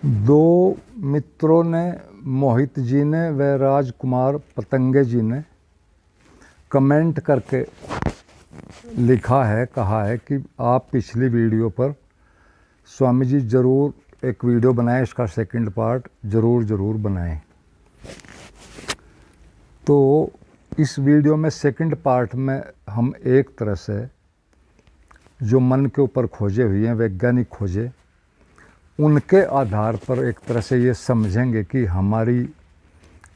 दो मित्रों ने, मोहित जी ने व राजकुमार पतंगे जी ने कमेंट करके लिखा है, कहा है कि आप पिछली वीडियो पर स्वामी जी ज़रूर एक वीडियो बनाएं, इसका सेकंड पार्ट ज़रूर बनाएं। तो इस वीडियो में सेकंड पार्ट में हम एक तरह से जो मन के ऊपर खोजे हुए हैं, वैज्ञानिक खोजे, उनके आधार पर एक तरह से ये समझेंगे कि हमारी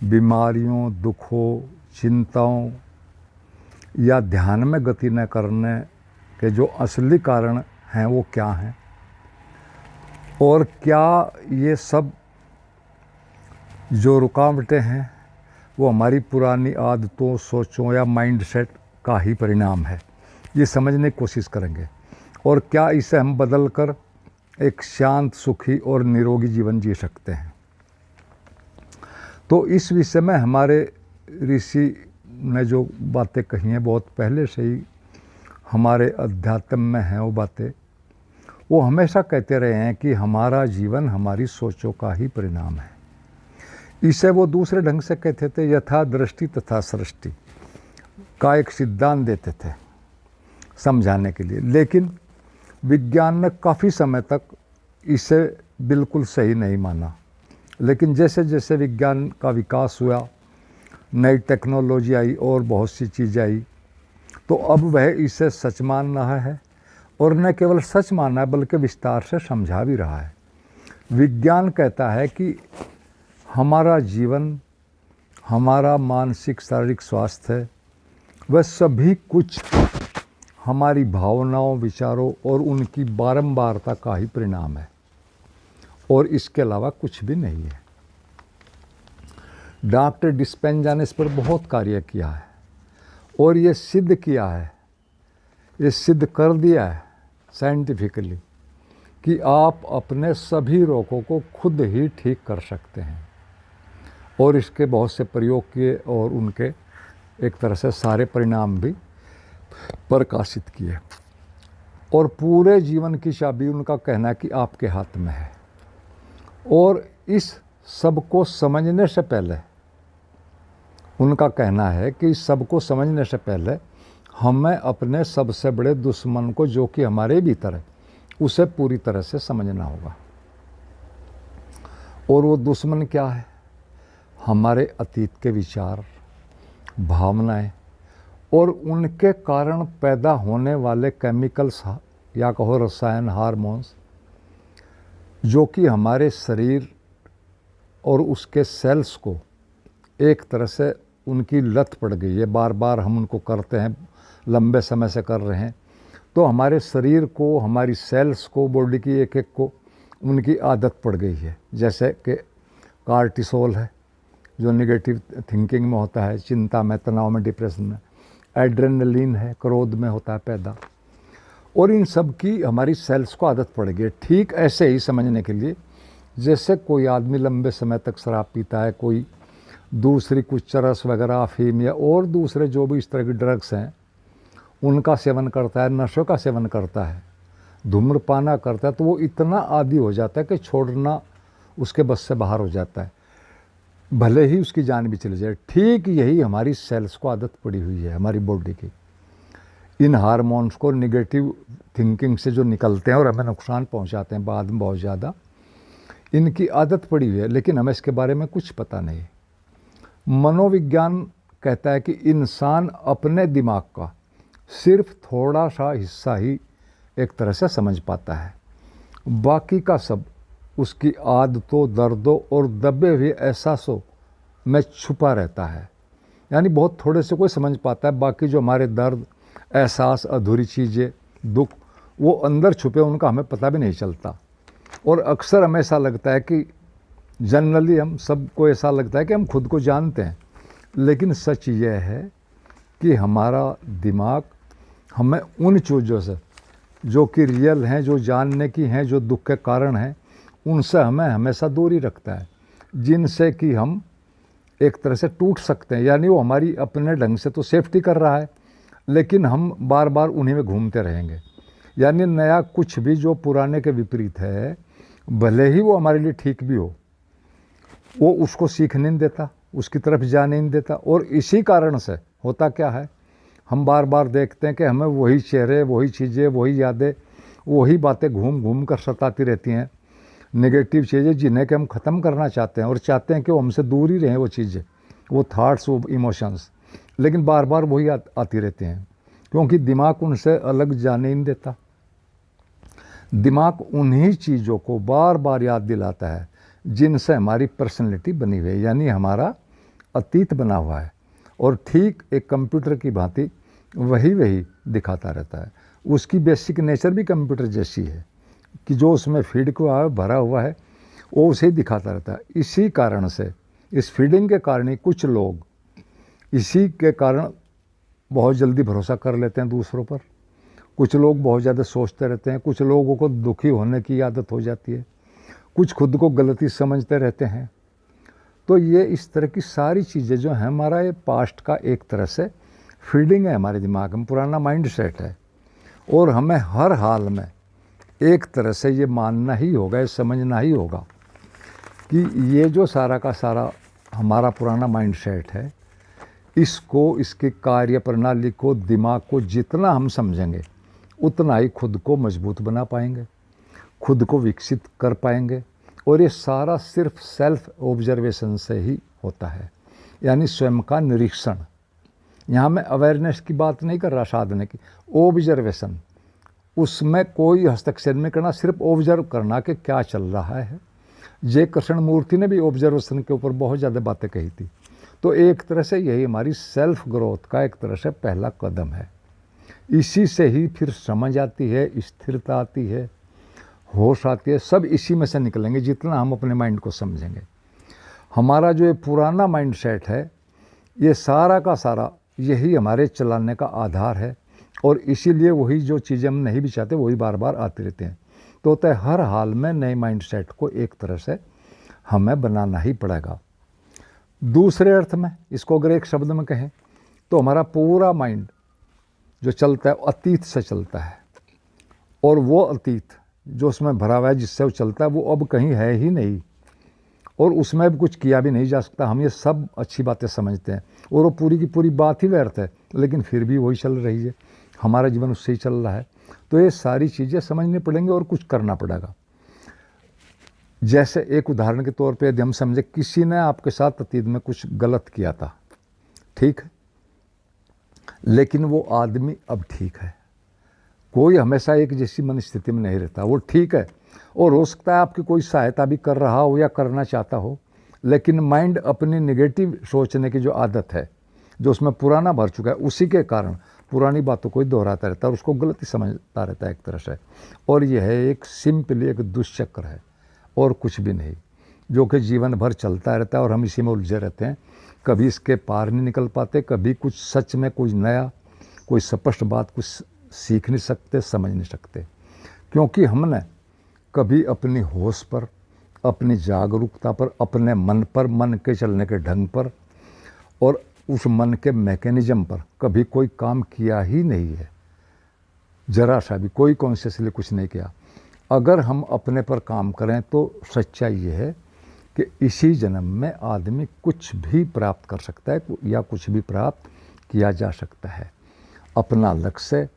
बीमारियों, दुखों, चिंताओं या ध्यान में गति न करने के जो असली कारण हैं वो क्या हैं, और क्या ये सब जो रुकावटें हैं वो हमारी पुरानी आदतों, सोचों या माइंडसेट का ही परिणाम है। ये समझने की कोशिश करेंगे, और क्या इसे हम बदल कर एक शांत, सुखी और निरोगी जीवन जी सकते हैं। तो इस विषय में हमारे ऋषि ने जो बातें कही हैं, बहुत पहले से ही हमारे अध्यात्म में हैं वो बातें। वो हमेशा कहते रहे हैं कि हमारा जीवन हमारी सोचों का ही परिणाम है। इसे वो दूसरे ढंग से कहते थे, यथा दृष्टि तथा सृष्टि का एक सिद्धांत देते थे समझाने के लिए। लेकिन विज्ञान ने काफ़ी समय तक इसे बिल्कुल सही नहीं माना। लेकिन जैसे जैसे विज्ञान का विकास हुआ, नई टेक्नोलॉजी आई और बहुत सी चीज़ें आई, तो अब वह इसे सच मान रहा है, और न केवल सच माना है बल्कि विस्तार से समझा भी रहा है। विज्ञान कहता है कि हमारा जीवन, हमारा मानसिक शारीरिक स्वास्थ्य, वह सभी कुछ हमारी भावनाओं, विचारों और उनकी बारंबारता का ही परिणाम है, और इसके अलावा कुछ भी नहीं है। डॉक्टर डिस्पेंजा ने इस पर बहुत कार्य किया है, और ये सिद्ध किया है, ये सिद्ध कर दिया है साइंटिफिकली कि आप अपने सभी रोगों को खुद ही ठीक कर सकते हैं। और इसके बहुत से प्रयोग किए और उनके एक तरह से सारे परिणाम भी प्रकाशित किए, और पूरे जीवन की चाबी उनका कहना है कि आपके हाथ में है। और इस सब को समझने से पहले, उनका कहना है कि इस सब को समझने से पहले हमें अपने सबसे बड़े दुश्मन को, जो कि हमारे भीतर है, उसे पूरी तरह से समझना होगा। और वो दुश्मन क्या है? हमारे अतीत के विचार, भावनाएं और उनके कारण पैदा होने वाले केमिकल्स या कहो रसायन, हार्मोन्स, जो कि हमारे शरीर और उसके सेल्स को एक तरह से उनकी लत पड़ गई है। बार बार हम उनको करते हैं, लंबे समय से कर रहे हैं, तो हमारे शरीर को, हमारी सेल्स को, बॉडी की एक एक को उनकी आदत पड़ गई है। जैसे कि कार्टिसोल है जो निगेटिव थिंकिंग में होता है, चिंता में, तनाव में, डिप्रेशन में। एड्रेनलिन है, क्रोध में होता है पैदा। और इन सब की हमारी सेल्स को आदत पड़ गई है। ठीक ऐसे ही समझने के लिए, जैसे कोई आदमी लंबे समय तक शराब पीता है, कोई दूसरी कुछ चरस वगैरह, अफीम या और दूसरे जो भी इस तरह के ड्रग्स हैं उनका सेवन करता है, नशों का सेवन करता है, धूम्रपान करता है, तो वो इतना आदी हो जाता है कि छोड़ना उसके बस से बाहर हो जाता है, भले ही उसकी जान भी चली जाए। ठीक यही हमारी सेल्स को आदत पड़ी हुई है, हमारी बॉडी की। इन हार्मोन्स को निगेटिव थिंकिंग से जो निकलते हैं और हमें नुकसान पहुंचाते हैं बाद में बहुत ज़्यादा, इनकी आदत पड़ी हुई है, लेकिन हमें इसके बारे में कुछ पता नहीं। मनोविज्ञान कहता है कि इंसान अपने दिमाग का सिर्फ थोड़ा सा हिस्सा ही एक तरह से समझ पाता है। बाकी का सब उसकी आदतों, दर्दों और दबे हुए एहसासों में छुपा रहता है। यानी बहुत थोड़े से कोई समझ पाता है, बाकी जो हमारे दर्द, एहसास, अधूरी चीज़ें, दुख, वो अंदर छुपे, उनका हमें पता भी नहीं चलता। और अक्सर हमें ऐसा लगता है कि जनरली हम सबको ऐसा लगता है कि हम खुद को जानते हैं, लेकिन सच ये है कि हमारा दिमाग हमें उन चीज़ों से जो कि रियल हैं, जो जानने की हैं, जो दुख के कारण हैं, उनसे हमें हमेशा दूरी रखता है, जिनसे कि हम एक तरह से टूट सकते हैं। यानी वो हमारी अपने ढंग से तो सेफ्टी कर रहा है, लेकिन हम बार बार उन्हीं में घूमते रहेंगे। यानी नया कुछ भी जो पुराने के विपरीत है, भले ही वो हमारे लिए ठीक भी हो, वो उसको सीखने नहीं देता, उसकी तरफ जाने नहीं देता। और इसी कारण से होता क्या है, हम बार बार देखते हैं कि हमें वही चेहरे, वही चीज़ें, वही यादें, वही बातें घूम घूम कर सताती रहती हैं। नेगेटिव चीज़ें जिन्हें कि हम ख़त्म करना चाहते हैं और चाहते हैं कि वो हमसे दूर ही रहें, वो चीज़ें, वो थाट्स, वो इमोशंस, लेकिन बार बार वही आती रहती हैं, क्योंकि दिमाग उनसे अलग जाने ही नहीं देता। दिमाग उन्हीं चीज़ों को बार बार याद दिलाता है जिनसे हमारी पर्सनैलिटी बनी हुई है, यानी हमारा अतीत बना हुआ है। और ठीक एक कंप्यूटर की भांति वही दिखाता रहता है। उसकी बेसिक नेचर भी कंप्यूटर जैसी है कि जो उसमें फीड को भरा हुआ है वो उसे ही दिखाता रहता है। इसी कारण से, इस फीडिंग के कारण ही कुछ लोग इसी के कारण बहुत जल्दी भरोसा कर लेते हैं दूसरों पर। कुछ लोग बहुत ज़्यादा सोचते रहते हैं, कुछ लोगों को दुखी होने की आदत हो जाती है, कुछ खुद को गलती समझते रहते हैं। तो ये इस तरह की सारी चीज़ें जो हैं, हमारा ये पास्ट का एक तरह से फीडिंग है हमारे दिमाग में, पुराना माइंड सेट है। और हमें हर हाल में एक तरह से ये मानना ही होगा, ये समझना ही होगा कि ये जो सारा का सारा हमारा पुराना माइंड सेट है, इसको, इसकी कार्य प्रणाली को, दिमाग को जितना हम समझेंगे उतना ही खुद को मजबूत बना पाएंगे, खुद को विकसित कर पाएंगे। और ये सारा सिर्फ सेल्फ ऑब्जर्वेशन से ही होता है, यानी स्वयं का निरीक्षण। यहाँ मैं अवेयरनेस की बात नहीं कर रहा, साधने की, ऑब्जर्वेशन। उसमें कोई हस्तक्षेप नहीं करना, सिर्फ ऑब्जर्व करना कि क्या चल रहा है। जय कृष्ण मूर्ति ने भी ऑब्जर्वेशन के ऊपर बहुत ज़्यादा बातें कही थी। तो एक तरह से यही हमारी सेल्फ ग्रोथ का एक तरह से पहला कदम है। इसी से ही फिर समझ आती है, स्थिरता आती है, होश आती है, सब इसी में से निकलेंगे जितना हम अपने माइंड को समझेंगे। हमारा जो ये पुराना माइंड सेट है, ये सारा का सारा यही हमारे चलाने का आधार है। और इसीलिए वही जो चीज़ें हम नहीं भी चाहते वही बार बार आते रहते हैं। तो होता है हर हाल में नए माइंड सेट को एक तरह से हमें बनाना ही पड़ेगा। दूसरे अर्थ में इसको अगर एक शब्द में कहें तो हमारा पूरा माइंड जो चलता है अतीत से चलता है, और वो अतीत जो उसमें भरा हुआ है, जिससे वो चलता है, वो अब कहीं है ही नहीं, और उसमें भी कुछ किया भी नहीं जा सकता। हम ये सब अच्छी बातें समझते हैं और वो पूरी की पूरी बात ही व्यर्थ है, लेकिन फिर भी वही चल रही है, हमारा जीवन उससे ही चल रहा है। तो ये सारी चीज़ें समझनी पड़ेंगी और कुछ करना पड़ेगा। जैसे एक उदाहरण के तौर पे यदि हम समझे, किसी ने आपके साथ अतीत में कुछ गलत किया था, ठीक है, लेकिन वो आदमी अब ठीक है। कोई हमेशा एक जैसी मन स्थिति में नहीं रहता, वो ठीक है, और हो सकता है आपकी कोई सहायता भी कर रहा हो या करना चाहता हो, लेकिन माइंड अपनी नेगेटिव सोचने की जो आदत है, जो उसमें पुराना भर चुका है, उसी के कारण पुरानी बातों को ही दोहराता रहता है और उसको गलत ही समझता रहता है एक तरह से। और यह है एक सिंपली एक दुष्चक्र है और कुछ भी नहीं, जो कि जीवन भर चलता रहता है और हम इसी में उलझे रहते हैं। कभी इसके पार नहीं निकल पाते, कभी कुछ सच में कुछ नया, कोई स्पष्ट बात कुछ सीख नहीं सकते, समझ नहीं सकते, क्योंकि हमने कभी अपनी होश पर, अपनी जागरूकता पर, अपने मन पर, मन के चलने के ढंग पर और उस मन के मैकेनिज्म पर कभी कोई काम किया ही नहीं है। जरा सा भी कोई कॉन्शियसली कुछ नहीं किया। अगर हम अपने पर काम करें तो सच्चाई ये है कि इसी जन्म में आदमी कुछ भी प्राप्त कर सकता है या कुछ भी प्राप्त किया जा सकता है। अपना लक्ष्य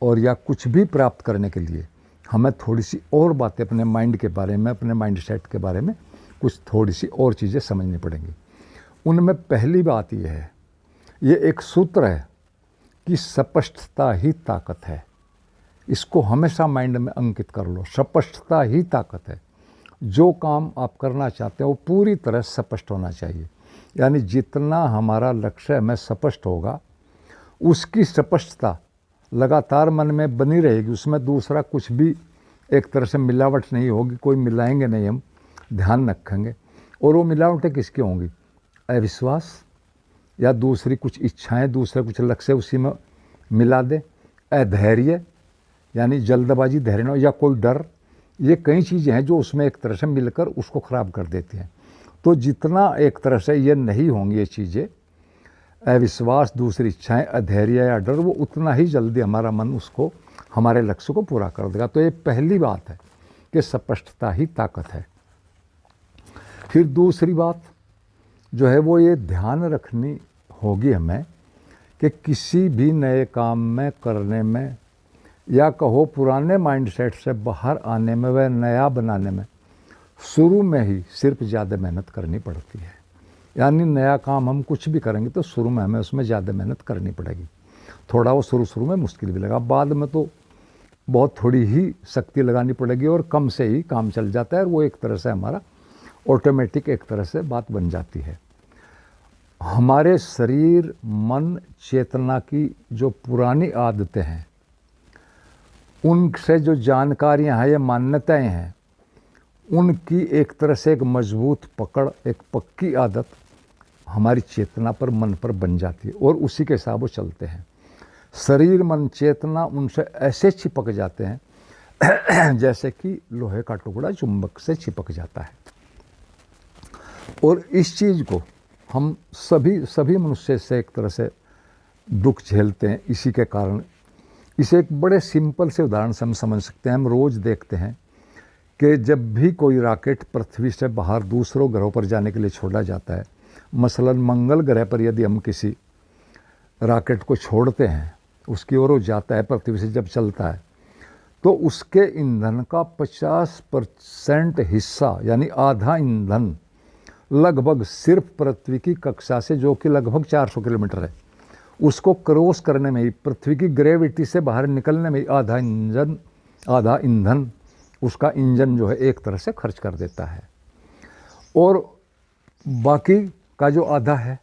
और या कुछ भी प्राप्त करने के लिए हमें थोड़ी सी और बातें अपने माइंड के बारे में, अपने माइंड सेट के बारे में कुछ थोड़ी सी और चीज़ें समझनी पड़ेंगी। उनमें पहली बात यह है, ये एक सूत्र है कि स्पष्टता ही ताकत है। इसको हमेशा माइंड में अंकित कर लो, स्पष्टता ही ताकत है। जो काम आप करना चाहते हैं वो पूरी तरह स्पष्ट होना चाहिए, यानी जितना हमारा लक्ष्य हमें स्पष्ट होगा, उसकी स्पष्टता लगातार मन में बनी रहेगी, उसमें दूसरा कुछ भी एक तरह से मिलावट नहीं होगी, कोई मिलाएंगे नहीं, हम ध्यान रखेंगे। और वो मिलावटें किसकी होंगी? अविश्वास या दूसरी कुछ इच्छाएं, दूसरे कुछ लक्ष्य उसी में मिला दे, अधैर्य यानी जल्दबाजी, धैर्य न, या कोई डर, ये कई चीज़ें हैं जो उसमें एक तरह से मिलकर उसको ख़राब कर देती हैं। तो जितना एक तरह से ये नहीं होंगी ये चीज़ें, अविश्वास, दूसरी इच्छाएं, अधैर्य या डर, वो उतना ही जल्दी हमारा मन उसको, हमारे लक्ष्य को पूरा कर देगा। तो ये पहली बात है कि स्पष्टता ही ताकत है। फिर दूसरी बात जो है वो ये ध्यान रखनी होगी हमें कि किसी भी नए काम में करने में या कहो पुराने माइंडसेट से बाहर आने में व नया बनाने में शुरू में ही सिर्फ ज़्यादा मेहनत करनी पड़ती है। यानी नया काम हम कुछ भी करेंगे तो शुरू में हमें उसमें ज़्यादा मेहनत करनी पड़ेगी। थोड़ा वो शुरू में मुश्किल भी लगा, बाद में तो बहुत थोड़ी ही शक्ति लगानी पड़ेगी और कम से ही काम चल जाता है और वो एक तरह से हमारा ऑटोमेटिक एक तरह से बात बन जाती है। हमारे शरीर, मन, चेतना की जो पुरानी आदतें हैं, उनसे जो जानकारियां हैं या मान्यताएं हैं, उनकी एक तरह से एक मजबूत पकड़, एक पक्की आदत हमारी चेतना पर, मन पर बन जाती है और उसी के हिसाब वो चलते हैं। शरीर, मन, चेतना उनसे ऐसे चिपक जाते हैं जैसे कि लोहे का टुकड़ा चुंबक से चिपक जाता है। और इस चीज़ को हम सभी मनुष्य से एक तरह से दुख झेलते हैं इसी के कारण। इसे एक बड़े सिंपल से उदाहरण से हम समझ सकते हैं। हम रोज़ देखते हैं कि जब भी कोई रॉकेट पृथ्वी से बाहर दूसरों ग्रहों पर जाने के लिए छोड़ा जाता है, मसलन मंगल ग्रह पर यदि हम किसी रॉकेट को छोड़ते हैं, उसकी ओर वो जाता है, पृथ्वी से जब चलता है, तो उसके ईंधन का 50% हिस्सा यानी आधा ईंधन लगभग सिर्फ पृथ्वी की कक्षा से, जो कि लगभग 400 किलोमीटर है, उसको क्रॉस करने में ही, पृथ्वी की ग्रेविटी से बाहर निकलने में ही आधा ईंधन उसका इंजन जो है एक तरह से खर्च कर देता है। और बाकी का जो आधा है,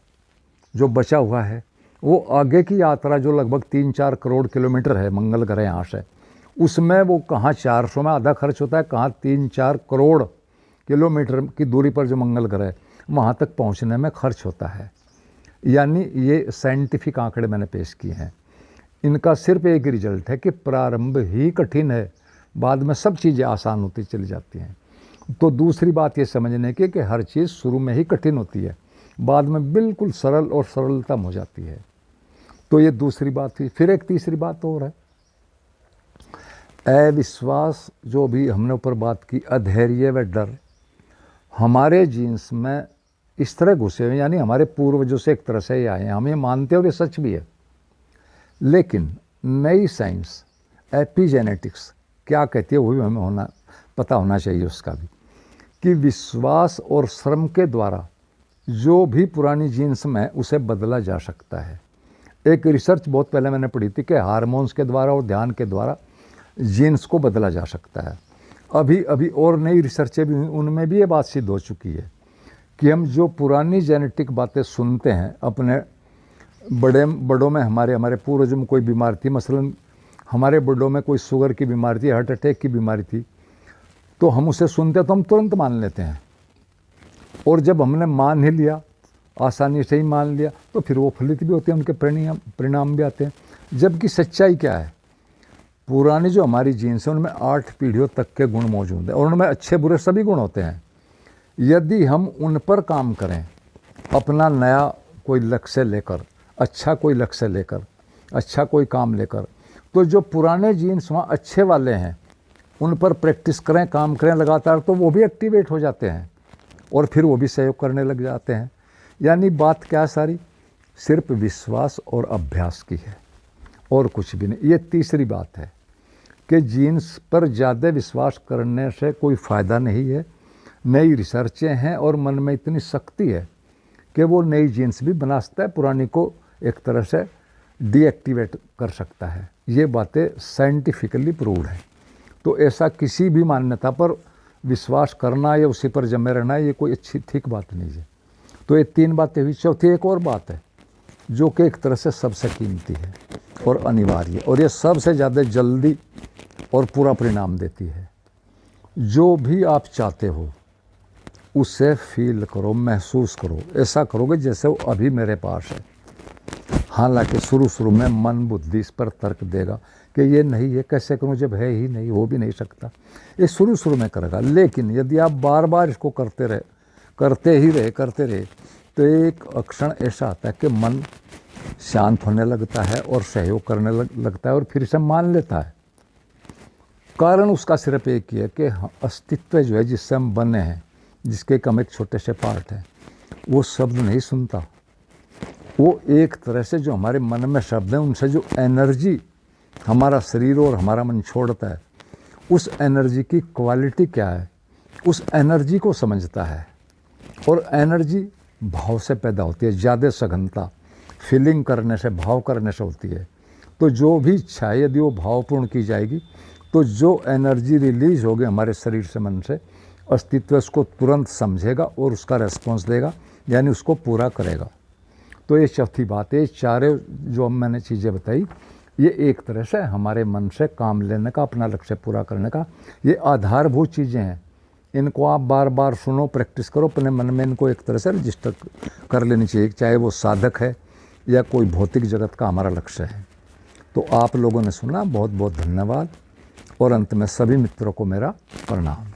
जो बचा हुआ है, वो आगे की यात्रा जो लगभग 3-4 करोड़ किलोमीटर है मंगल ग्रह यहाँ से, उसमें वो कहाँ 400 में आधा खर्च होता है, कहाँ 3-4 करोड़ किलोमीटर की दूरी पर जो मंगल ग्रह है वहाँ तक पहुँचने में खर्च होता है। यानी ये साइंटिफिक आंकड़े मैंने पेश किए हैं। इनका सिर्फ एक रिजल्ट है कि प्रारंभ ही कठिन है, बाद में सब चीज़ें आसान होती चली जाती हैं। तो दूसरी बात ये समझने की कि हर चीज़ शुरू में ही कठिन होती है, बाद में बिल्कुल सरल और सरलतम हो जाती है। तो ये दूसरी बात थी। फिर एक तीसरी बात और है, अविश्वास, जो भी हमने ऊपर बात की, अधैर्य व डर हमारे जीन्स में इस तरह घुसे हुए, यानी हमारे पूर्वजों से एक तरह से ही आए हैं, हम ये मानते हैं और ये सच भी है। लेकिन नई साइंस एपिजेनेटिक्स क्या कहती है वो भी हमें पता होना चाहिए उसका भी, कि विश्वास और श्रम के द्वारा जो भी पुरानी जीन्स में उसे बदला जा सकता है। एक रिसर्च बहुत पहले मैंने पढ़ी थी कि हार्मोन्स के द्वारा और ध्यान के द्वारा जीन्स को बदला जा सकता है। अभी और नई रिसर्चें भी हुई, उनमें भी ये बात सिद्ध हो चुकी है कि हम जो पुरानी जेनेटिक बातें सुनते हैं, अपने बड़ों में हमारे पूर्वजों में कोई बीमारी थी, मसलन हमारे बड़ों में कोई शुगर की बीमारी थी, हार्ट अटैक की बीमारी थी, तो हम उसे सुनते तो हम तुरंत मान लेते हैं, और जब हमने मान ही लिया, आसानी से ही मान लिया, तो फिर वो फलित भी होते हैं, उनके परिणाम भी आते हैं। जबकि सच्चाई क्या है, पुरानी जो हमारी जीन्स है उनमें 8 पीढ़ियों तक के गुण मौजूद हैं और उनमें अच्छे बुरे सभी गुण होते हैं। यदि हम उन पर काम करें, अपना नया कोई लक्ष्य लेकर, अच्छा कोई लक्ष्य लेकर, अच्छा कोई काम लेकर, तो जो पुराने जीन्स वहाँ अच्छे वाले हैं उन पर प्रैक्टिस करें, काम करें लगातार, तो वो भी एक्टिवेट हो जाते हैं और फिर वो भी सहयोग करने लग जाते हैं। यानी बात क्या सारी सिर्फ विश्वास और अभ्यास की है और कुछ भी नहीं। ये तीसरी बात है कि जीन्स पर ज़्यादा विश्वास करने से कोई फ़ायदा नहीं है। नई रिसर्चें हैं और मन में इतनी शक्ति है कि वो नई जीन्स भी बना सकता है, पुरानी को एक तरह से डीएक्टिवेट कर सकता है। ये बातें साइंटिफिकली प्रूव्ड है। तो ऐसा किसी भी मान्यता पर विश्वास करना या उसी पर जमे रहना, ये कोई अच्छी ठीक बात नहीं है। तो ये 3 बातें हुई। चौथी एक और बात है जो कि एक तरह से सबसे कीमती है और अनिवार्य, और ये सबसे ज़्यादा जल्दी और पूरा परिणाम देती है। जो भी आप चाहते हो उसे फील करो, महसूस करो, ऐसा करोगे जैसे वो अभी मेरे पास है। हालांकि शुरू में मन बुद्धि इस पर तर्क देगा कि ये नहीं है, कैसे करूँ जब है ही नहीं, हो भी नहीं सकता, ये शुरू में करेगा। लेकिन यदि आप बार बार इसको करते रहे तो एक क्षण ऐसा आता है कि मन शांत होने लगता है और सहयोग करने लगता है और फिर इसे मान लेता है। कारण उसका सिर्फ एक ही है कि अस्तित्व जो है जिससे हम बने हैं, जिसके हम एक छोटे से पार्ट हैं, वो शब्द नहीं सुनता। वो एक तरह से जो हमारे मन में शब्द हैं, उनसे जो एनर्जी हमारा शरीर और हमारा मन छोड़ता है, उस एनर्जी की क्वालिटी क्या है, उस एनर्जी को समझता है। और एनर्जी भाव से पैदा होती है, ज़्यादा सघनता फीलिंग करने से, भाव करने से होती है। तो जो भी इच्छा है यदि वो भावपूर्ण की जाएगी, तो जो एनर्जी रिलीज होगी हमारे शरीर से, मन से, अस्तित्व उसको तुरंत समझेगा और उसका रेस्पॉन्स देगा, यानी उसको पूरा करेगा। तो ये चौथी बात है, चारों जो मैंने चीज़ें बताई, ये एक तरह से हमारे मन से काम लेने का, अपना लक्ष्य पूरा करने का, ये आधारभूत चीज़ें हैं। इनको आप बार बार सुनो, प्रैक्टिस करो, अपने मन में इनको एक तरह से रजिस्टर कर लेनी चाहिए, चाहे वो साधक है या कोई भौतिक जगत का हमारा लक्ष्य है। तो आप लोगों ने सुना, बहुत बहुत धन्यवाद। और अंत में सभी मित्रों को मेरा प्रणाम।